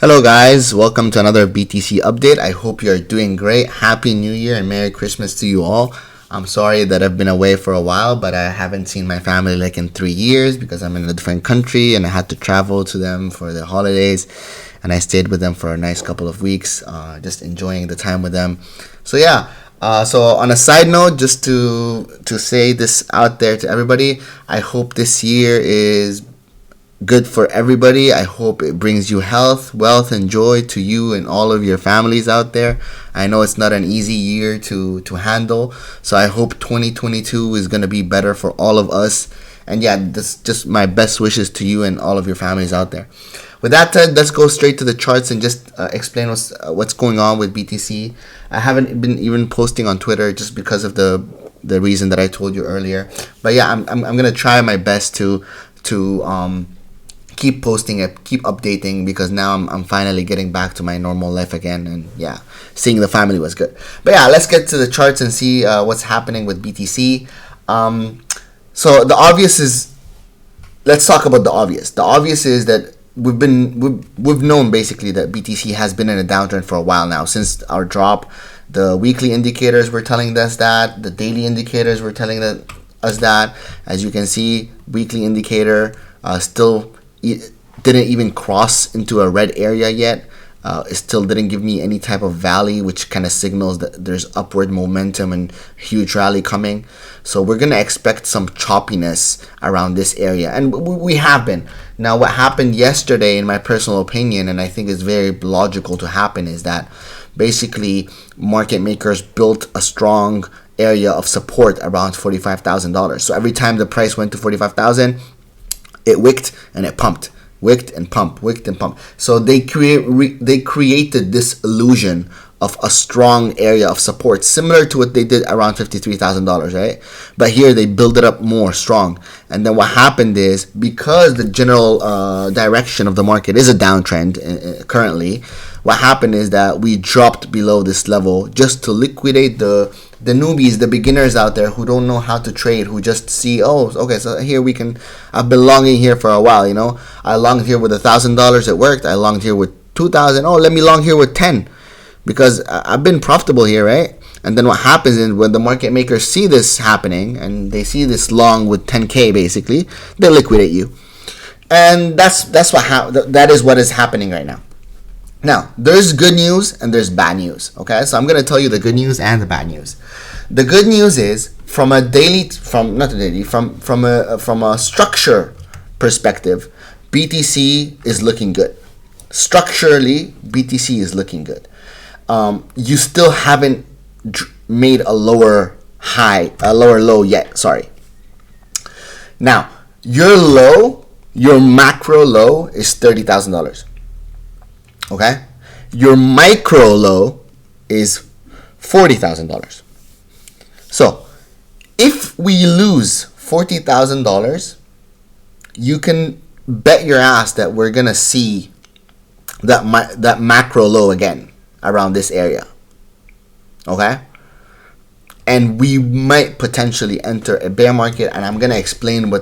Hello guys, welcome to another BTC update. I hope you're doing great. Happy New Year and Merry Christmas to you all. I'm sorry that I've been away for a while, but I haven't seen my family like in 3 years because I'm in a different country and I had to travel to them for the holidays, and I stayed with them for a nice couple of weeks, just enjoying the time with them. So yeah, so on a side note, just to say this out there to everybody, I hope this year is good for everybody. I hope it brings you health, wealth, and joy to you and all of your families out there. I know it's not an easy year to handle, so I hope 2022 is going to be better for all of us. And yeah, that's just my best wishes to you and all of your families out there. With that said, let's go straight to the charts and just explain what's going on with BTC. I haven't been even posting on Twitter just because of the reason that I told you earlier. But yeah, I'm gonna try my best to keep posting it, keep updating, because now I'm finally getting back to my normal life again, and yeah, seeing the family was good. But yeah, let's get to the charts and see what's happening with BTC. So the obvious is, let's talk about the obvious. The obvious is that we've known basically that BTC has been in a downtrend for a while now. Since our drop, the weekly indicators were telling us that, the daily indicators were telling us that. As you can see, weekly indicator still didn't even cross into a red area yet. It still didn't give me any type of valley, which kind of signals that there's upward momentum and huge rally coming. So we're going to expect some choppiness around this area, and we have been. Now, what happened yesterday, in my personal opinion, and I think is very logical to happen, is that basically market makers built a strong area of support around $45,000. So every time the price went to 45,000, it wicked and it pumped, wicked and pump, wicked and pump. So they created this illusion of a strong area of support, similar to what they did around $53,000, right? But here they build it up more strong. And then what happened is, because the general direction of the market is a downtrend currently, what happened is that we dropped below this level just to liquidate the newbies, the beginners out there who don't know how to trade, who just see, oh, okay, so here we can, I've been longing here for a while, you know, I longed here with $1,000, it worked. I longed here with 2,000, oh, let me long here with 10, because I've been profitable here, right? And then what happens is, when the market makers see this happening and they see this long with 10K, basically, they liquidate you. And that is what is happening right now. Now, there's good news and there's bad news. Okay, so I'm gonna tell you the good news and the bad news. The good news is, from a structure perspective, BTC is looking good. Structurally, BTC is looking good. You still haven't made a lower low yet. Sorry. Now, your macro low is $30,000. Okay, your micro low is $40,000. So if we lose $40,000, you can bet your ass that we're gonna see that macro low again around this area. Okay, and we might potentially enter a bear market, and I'm gonna explain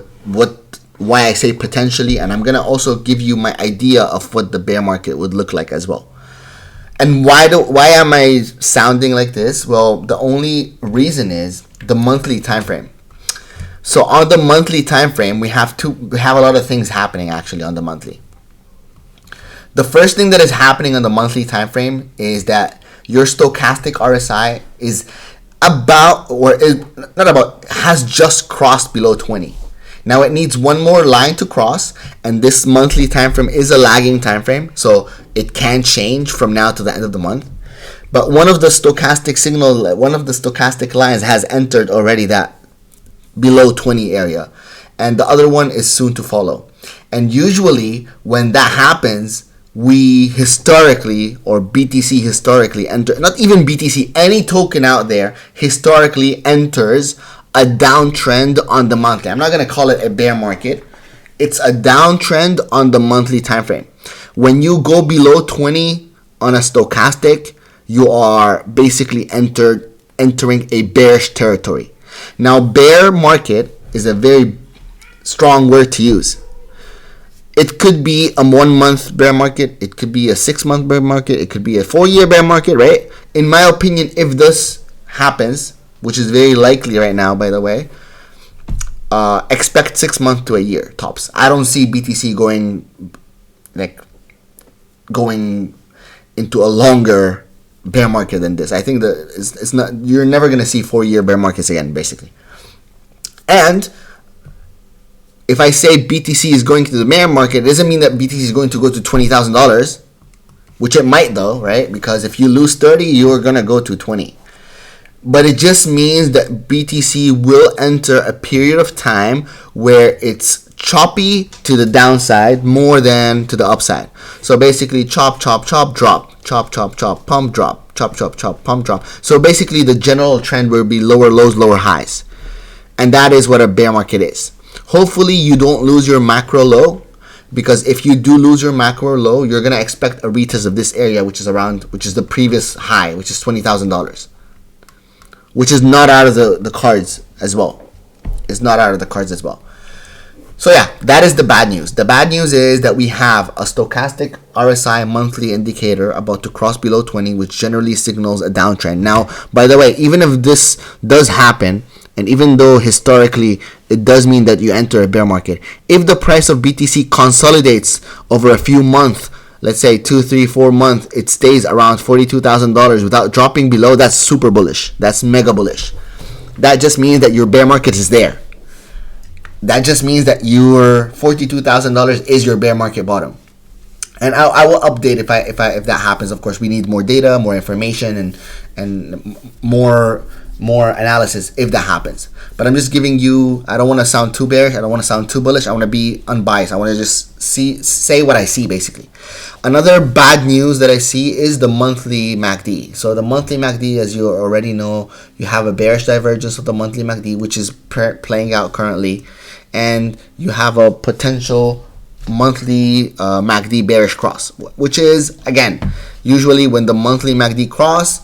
why I say potentially, and I'm gonna also give you my idea of what the bear market would look like as well. And why am I sounding like this? Well, the only reason is the monthly time frame. So on the monthly time frame, we have a lot of things happening actually on the monthly. The first thing that is happening on the monthly time frame is that your stochastic RSI is has just crossed below 20. Now it needs one more line to cross, and this monthly time frame is a lagging time frame, so it can change from now to the end of the month. But one of the stochastic lines has entered already that below 20 area, and the other one is soon to follow. And usually when that happens, we historically, or BTC historically enter, not even BTC, any token out there historically enters a downtrend on the monthly. I'm not going to call it a bear market. It's a downtrend on the monthly time frame. When you go below 20 on a stochastic, you are basically entering a bearish territory. Now, bear market is a very strong word to use. It could be a 1 month bear market, it could be a 6 month bear market, it could be a 4-year bear market, right? In my opinion, if this happens, which is very likely right now, by the way, expect 6 months to a year tops. I don't see BTC going into a longer bear market than this. I think that it's not. You're never gonna see 4-year bear markets again, basically. And if I say BTC is going to the bear market, it doesn't mean that BTC is going to go to $20,000, which it might though, right? Because if you lose 30, you are gonna go to 20. But it just means that BTC will enter a period of time where it's choppy to the downside more than to the upside. So basically chop, chop, chop, drop. Chop, chop, chop, pump, drop. Chop, chop, chop, pump, drop. So basically the general trend will be lower lows, lower highs. And that is what a bear market is. Hopefully you don't lose your macro low, because if you do lose your macro low, you're going to expect a retest of this area, which is the previous high, which is $20,000. Which is not out of the cards as well. It's not out of the cards as well. So yeah, that is the bad news. The bad news is that we have a stochastic RSI monthly indicator about to cross below 20, which generally signals a downtrend. Now, by the way, even if this does happen, and even though historically it does mean that you enter a bear market, if the price of BTC consolidates over a few months, let's say 2, 3, 4 months, it stays around $42,000 without dropping below, that's super bullish. That's mega bullish. That just means that your bear market is there. That just means that your $42,000 is your bear market bottom. And I will update if that happens. Of course, we need more data, more information, and more analysis if that happens. But I'm just giving you, I don't want to sound too bearish, I don't want to sound too bullish, I want to be unbiased. I want to just say what I see, basically. Another bad news that I see is the monthly MACD. So the monthly MACD, as you already know, you have a bearish divergence of the monthly MACD, which is playing out currently, and you have a potential monthly MACD bearish cross, which is, again, usually when the monthly MACD cross,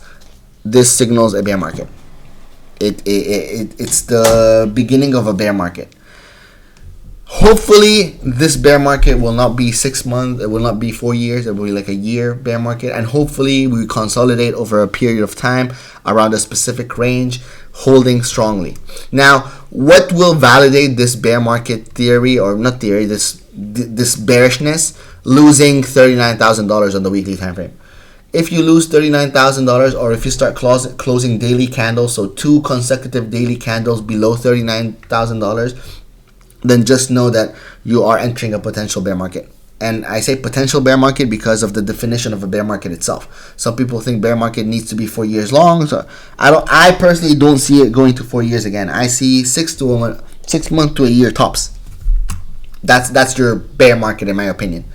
this signals a bear market. It's the beginning of a bear market. Hopefully this bear market will not be 6 months, it will not be 4 years, it will be like a year bear market, and hopefully we consolidate over a period of time around a specific range, holding strongly. Now, what will validate this bear market theory, or not theory, this bearishness? Losing $39,000 on the weekly time frame. If you lose $39,000, or if you start closing daily candles, so 2 consecutive daily candles below $39,000, then just know that you are entering a potential bear market. And I say potential bear market because of the definition of a bear market itself. Some people think bear market needs to be 4 years long. So I personally don't see it going to 4 years again. I see 6 months to a year tops. That's your bear market, in my opinion.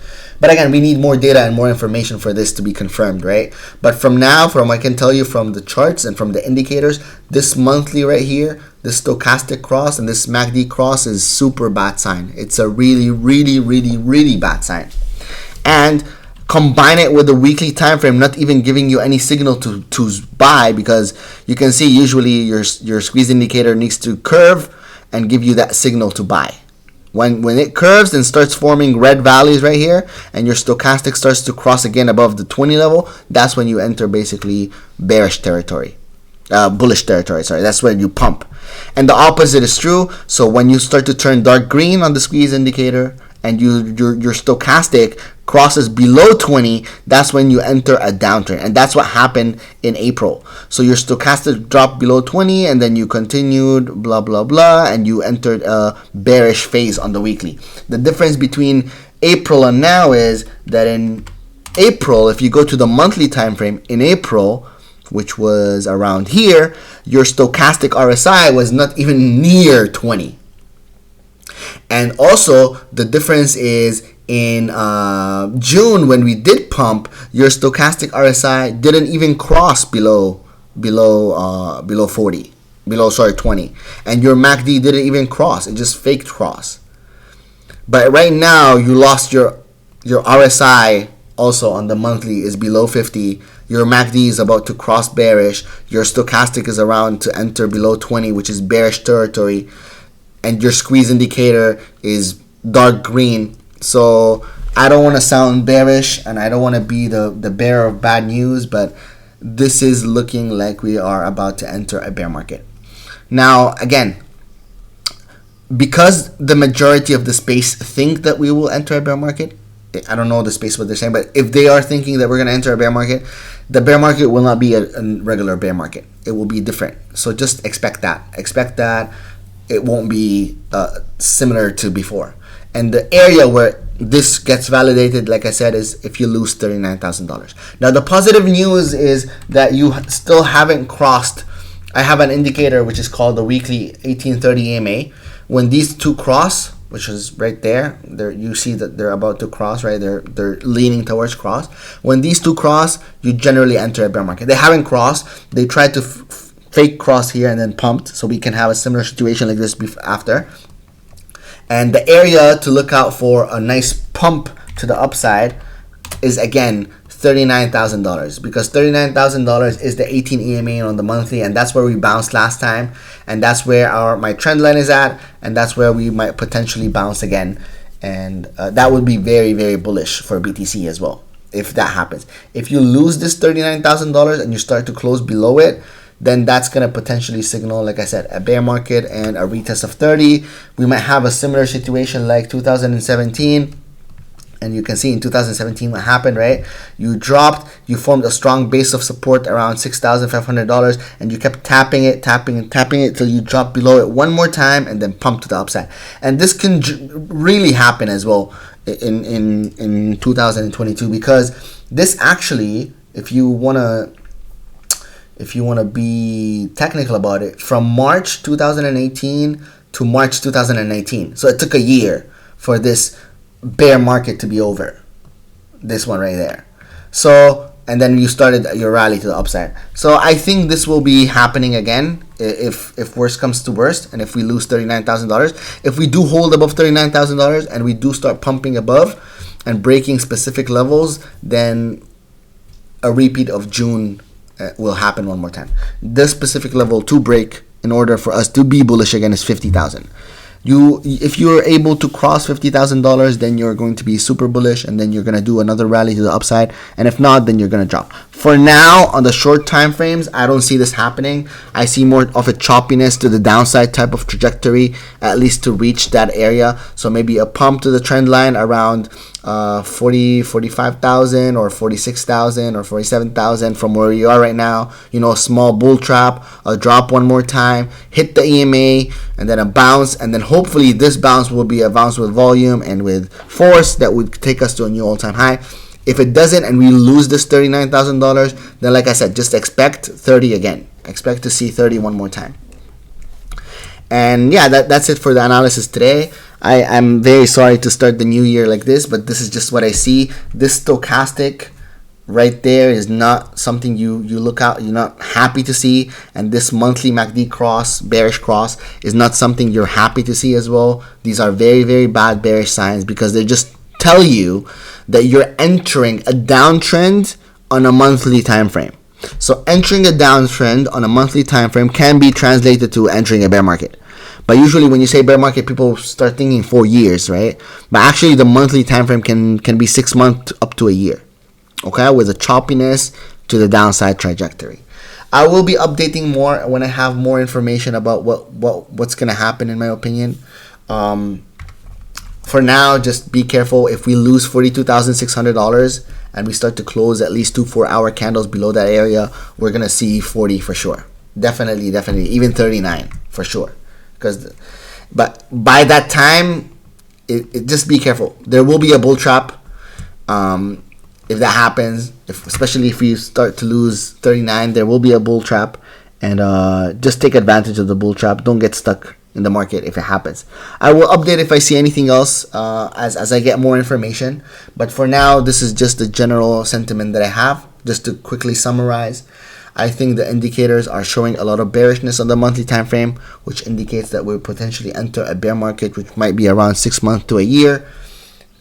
But again, we need more data and more information for this to be confirmed, right? But from I can tell you from the charts and from the indicators, this monthly right here, this stochastic cross and this MACD cross is super bad sign. It's a really, really, really, really bad sign. And combine it with the weekly time frame, not even giving you any signal to buy, because you can see usually your squeeze indicator needs to curve and give you that signal to buy. When it curves and starts forming red valleys right here, and your stochastic starts to cross again above the 20 level, that's when you enter basically bullish territory. Sorry, that's when you pump. And the opposite is true. So when you start to turn dark green on the squeeze indicator, and your stochastic crosses below 20, that's when you enter a downtrend. And that's what happened in April. So your stochastic dropped below 20, and then you continued, blah, blah, blah, and you entered a bearish phase on the weekly. The difference between April and now is that in April, if you go to the monthly time frame, in April, which was around here, your stochastic RSI was not even near 20. And also, the difference is in June, when we did pump, your stochastic RSI didn't even cross below 20, and your MACD didn't even cross. It just faked cross. But right now, you lost your RSI also on the monthly is below 50. Your MACD is about to cross bearish. Your stochastic is around to enter below 20, which is bearish territory. And your squeeze indicator is dark green. So I don't want to sound bearish, and I don't want to be the bearer of bad news, but this is looking like we are about to enter a bear market. Now, again, because the majority of the space think that we will enter a bear market, I don't know the space what they're saying, but if they are thinking that we're going to enter a bear market, the bear market will not be a regular bear market. It will be different. So just expect that. Expect that it won't be similar to before. And the area where this gets validated, like I said, is if you lose $39,000. Now, the positive news is that you still haven't crossed. I have an indicator which is called the weekly 1830 EMA. When these two cross, which is right there, you see that they're about to cross, right? They're leaning towards cross. When these two cross, you generally enter a bear market. They haven't crossed. They tried to fake cross here and then pumped, so we can have a similar situation like this after. And the area to look out for a nice pump to the upside is, again, $39,000, because $39,000 is the 18 EMA on the monthly, and that's where we bounced last time, and that's where my trend line is at, and that's where we might potentially bounce again. And that would be very, very bullish for BTC as well if that happens. If you lose this $39,000 and you start to close below it, then that's going to potentially signal, like I said, a bear market and a retest of 30. We might have a similar situation like 2017. And you can see in 2017 what happened, right? You dropped, you formed a strong base of support around $6,500, and you kept tapping it till you dropped below it one more time and then pumped to the upside. And this can really happen as well in 2022, because this actually, if you wanna be technical about it, from March 2018 to March 2019, so it took a year for this bear market to be over, this one right there. So, and then you started your rally to the upside. So I think this will be happening again if worst comes to worst, and if we lose $39,000. If we do hold above $39,000 and we do start pumping above and breaking specific levels, then a repeat of June will happen one more time. This specific level to break in order for us to be bullish again is $50,000. If you're able to cross $50,000, then you're going to be super bullish, and then you're going to do another rally to the upside. And if not, then you're going to drop. For now, on the short time frames, I don't see this happening. I see more of a choppiness to the downside type of trajectory, at least to reach that area. So maybe a pump to the trend line around 45,000 or 46,000 or 47,000 from where you are right now. A small bull trap, a drop one more time, hit the EMA, and then a bounce, and then hopefully this bounce will be a bounce with volume and with force that would take us to a new all-time high. If it doesn't and we lose this $39,000, then like I said, just expect 30 again. Expect to see 30 one more time. And yeah, that's it for the analysis today. I'm very sorry to start the new year like this, but this is just what I see. This stochastic right there is not something you look out, you're not happy to see. And this monthly MACD cross, bearish cross, is not something you're happy to see as well. These are very, very bad bearish signs, because they just tell you that you're entering a downtrend on a monthly time frame. So entering a downtrend on a monthly time frame can be translated to entering a bear market. But usually when you say bear market, people start thinking 4 years, right? But actually the monthly time frame can be 6 months up to a year, okay, with a choppiness to the downside trajectory. I will be updating more when I have more information about what's going to happen, in my opinion. For now, just be careful. If we lose $42,600 and we start to close at least 2 4-hour candles below that area, we're going to see 40 for sure. Definitely, even 39 for sure. But by that time, just be careful. There will be a bull trap. If that happens, especially if we start to lose 39, there will be a bull trap. And just take advantage of the bull trap. Don't get stuck in the market if it happens. I will update if I see anything else as I get more information. But for now, this is just the general sentiment that I have. Just to quickly summarize, I think the indicators are showing a lot of bearishness on the monthly time frame, which indicates that we'll potentially enter a bear market, which might be around 6 months to a year.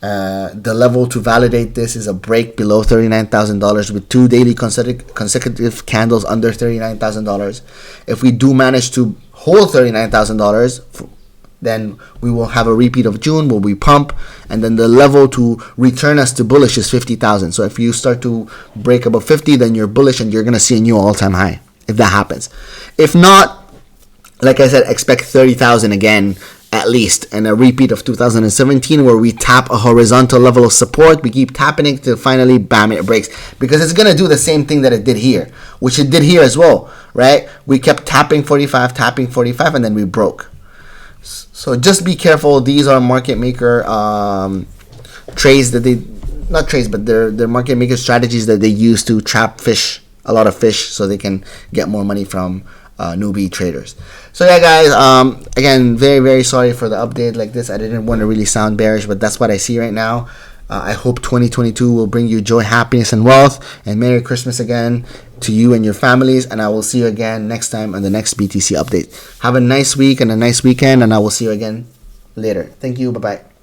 The level to validate this is a break below $39,000 with 2 daily consecutive candles under $39,000. If we do manage to hold $39,000 then we will have a repeat of June where we pump, and then the level to return us to bullish is 50,000. So if you start to break above 50, then you're bullish and you're going to see a new all-time high if that happens. If not, like I said, expect 30,000 again at least, and a repeat of 2017 where we tap a horizontal level of support. We keep tapping it till finally, bam, it breaks, because it's going to do the same thing that it did here, which it did here as well, right? We kept tapping 45, and then we broke. So just be careful. These are market maker trades that they, not trades, but they're market maker strategies that they use to trap fish, a lot of fish, so they can get more money from newbie traders. So yeah, guys, again, very, very sorry for the update like this. I didn't want to really sound bearish, but that's what I see right now. I hope 2022 will bring you joy, happiness, and wealth, and Merry Christmas again to you and your families, and I will see you again next time on the next BTC update. Have a nice week and a nice weekend, and I will see you again later. Thank you. Bye-bye.